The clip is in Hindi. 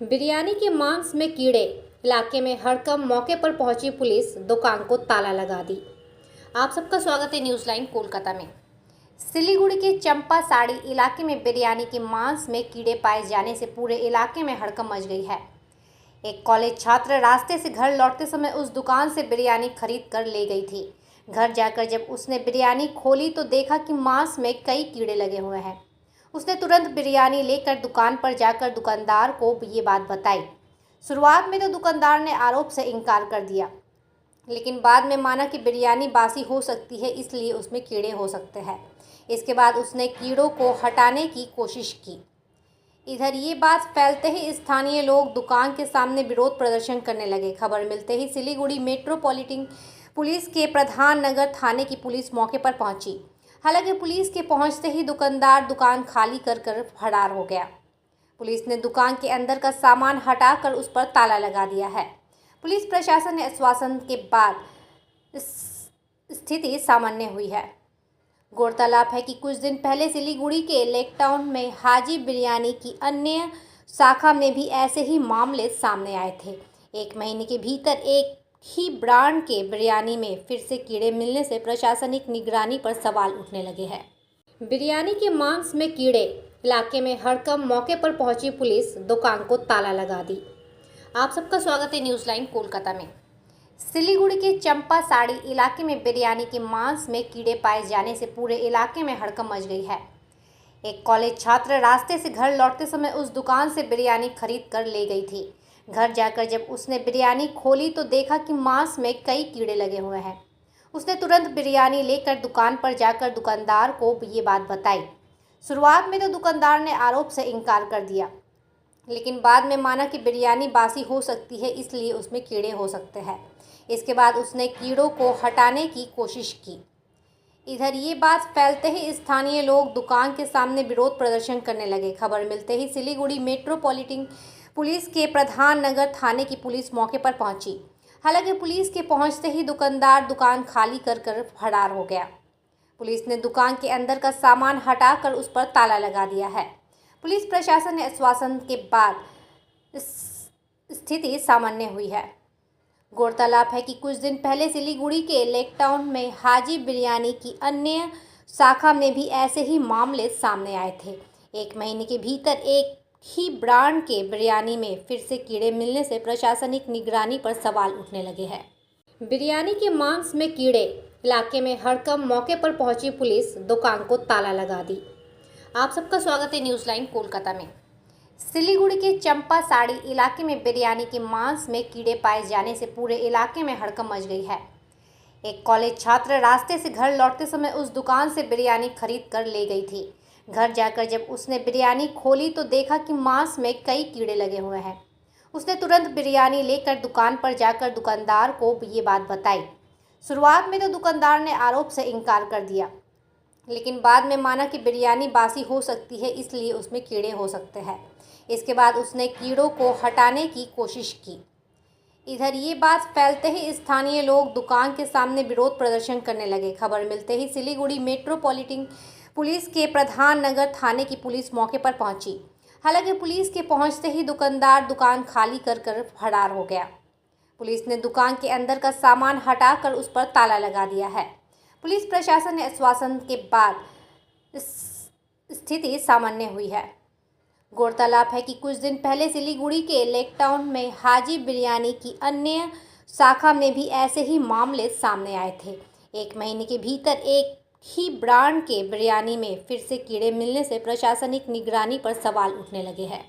बिरयानी के मांस में कीड़े, इलाके में हड़कंप। मौके पर पहुंची पुलिस, दुकान को ताला लगा दी। आप सबका स्वागत है न्यूज़ लाइन कोलकाता में। सिलीगुड़ी के चंपा साड़ी इलाके में बिरयानी के मांस में कीड़े पाए जाने से पूरे इलाके में हड़कंप मच गई है। एक कॉलेज छात्र रास्ते से घर लौटते समय उस दुकान से बिरयानी खरीद कर ले गई थी। घर जाकर जब उसने बिरयानी खोली तो देखा कि मांस में कई कीड़े लगे हुए हैं। उसने तुरंत बिरयानी लेकर दुकान पर जाकर दुकानदार को ये बात बताई। शुरुआत में तो दुकानदार ने आरोप से इनकार कर दिया, लेकिन बाद में माना कि बिरयानी बासी हो सकती है, इसलिए उसमें कीड़े हो सकते हैं। इसके बाद उसने कीड़ों को हटाने की कोशिश की। इधर ये बात फैलते ही स्थानीय लोग दुकान के सामने विरोध प्रदर्शन करने लगे। खबर मिलते ही सिलीगुड़ी मेट्रोपॉलिटन पुलिस के प्रधान नगर थाने की पुलिस मौके पर पहुंची। हालांकि पुलिस के पहुंचते ही दुकानदार दुकान खाली कर फरार हो गया। पुलिस ने दुकान के अंदर का सामान हटाकर उस पर ताला लगा दिया है। पुलिस प्रशासन ने आश्वासन के बाद स्थिति सामान्य हुई है। गौरतलब है कि कुछ दिन पहले सिलीगुड़ी के लेक टाउन में हाजी बिरयानी की अन्य शाखा में भी ऐसे ही मामले सामने आए थे। एक महीने के भीतर एक ही ब्रांड के बिरयानी में फिर से कीड़े मिलने से प्रशासनिक निगरानी पर सवाल उठने लगे हैं। बिरयानी के मांस में कीड़े, इलाके में हड़कंप। मौके पर पहुंची पुलिस, दुकान को ताला लगा दी। आप सबका स्वागत है न्यूज़ लाइन कोलकाता में। सिलीगुड़ी के चंपा साड़ी इलाके में बिरयानी के मांस में कीड़े पाए जाने से पूरे इलाके में हड़कंप मच गई है। एक कॉलेज छात्र रास्ते से घर लौटते समय उस दुकान से बिरयानी खरीद कर ले गई थी। घर जाकर जब उसने बिरयानी खोली तो देखा कि मांस में कई कीड़े लगे हुए हैं। उसने तुरंत बिरयानी लेकर दुकान पर जाकर दुकानदार को ये बात बताई। शुरुआत में तो दुकानदार ने आरोप से इनकार कर दिया, लेकिन बाद में माना कि बिरयानी बासी हो सकती है, इसलिए उसमें कीड़े हो सकते हैं। इसके बाद उसने कीड़ों को हटाने की कोशिश की। इधर ये बात फैलते ही स्थानीय लोग दुकान के सामने विरोध प्रदर्शन करने लगे। खबर मिलते ही सिलीगुड़ी मेट्रोपॉलिटन पुलिस के प्रधान नगर थाने की पुलिस मौके पर पहुंची। हालांकि पुलिस के पहुंचते ही दुकानदार दुकान खाली कर फरार हो गया। पुलिस ने दुकान के अंदर का सामान हटाकर उस पर ताला लगा दिया है। पुलिस प्रशासन ने आश्वासन के बाद स्थिति सामान्य हुई है। गौरतलब है कि कुछ दिन पहले सिलीगुड़ी के लेक टाउन में हाजी बिरयानी की अन्य शाखा में भी ऐसे ही मामले सामने आए थे। एक महीने के भीतर एक ही ब्रांड के बिरयानी में फिर से कीड़े मिलने से प्रशासनिक निगरानी पर सवाल उठने लगे हैं। बिरयानी के मांस में कीड़े, इलाके में हड़कंप। मौके पर पहुंची पुलिस, दुकान को ताला लगा दी। आप सबका स्वागत है न्यूज़ लाइन कोलकाता में। सिलीगुड़ी के चंपा साड़ी इलाके में बिरयानी के मांस में कीड़े पाए जाने से पूरे इलाके में हड़कंप मच गई है। एक कॉलेज छात्र रास्ते से घर लौटते समय उस दुकान से बिरयानी खरीद कर ले गई थी। घर जाकर जब उसने बिरयानी खोली तो देखा कि मांस में कई कीड़े लगे हुए हैं। उसने तुरंत बिरयानी लेकर दुकान पर जाकर दुकानदार को ये बात बताई। शुरुआत में तो दुकानदार ने आरोप से इनकार कर दिया, लेकिन बाद में माना कि बिरयानी बासी हो सकती है, इसलिए उसमें कीड़े हो सकते हैं। इसके बाद उसने कीड़ों को हटाने की कोशिश की। इधर ये बात फैलते ही स्थानीय लोग दुकान के सामने विरोध प्रदर्शन करने लगे। खबर मिलते ही सिलीगुड़ी मेट्रोपॉलिटन पुलिस के प्रधान नगर थाने की पुलिस मौके पर पहुंची। हालांकि पुलिस के पहुंचते ही दुकानदार दुकान खाली कर फरार हो गया। पुलिस ने दुकान के अंदर का सामान हटाकर उस पर ताला लगा दिया है। पुलिस प्रशासन ने आश्वासन के बाद स्थिति सामान्य हुई है। गौरतलब है कि कुछ दिन पहले सिलीगुड़ी के लेक टाउन में हाजी बिरयानी की अन्य शाखा में भी ऐसे ही मामले सामने आए थे। एक महीने के भीतर एक ही ब्रांड के बिरयानी में फिर से कीड़े मिलने से प्रशासनिक निगरानी पर सवाल उठने लगे हैं।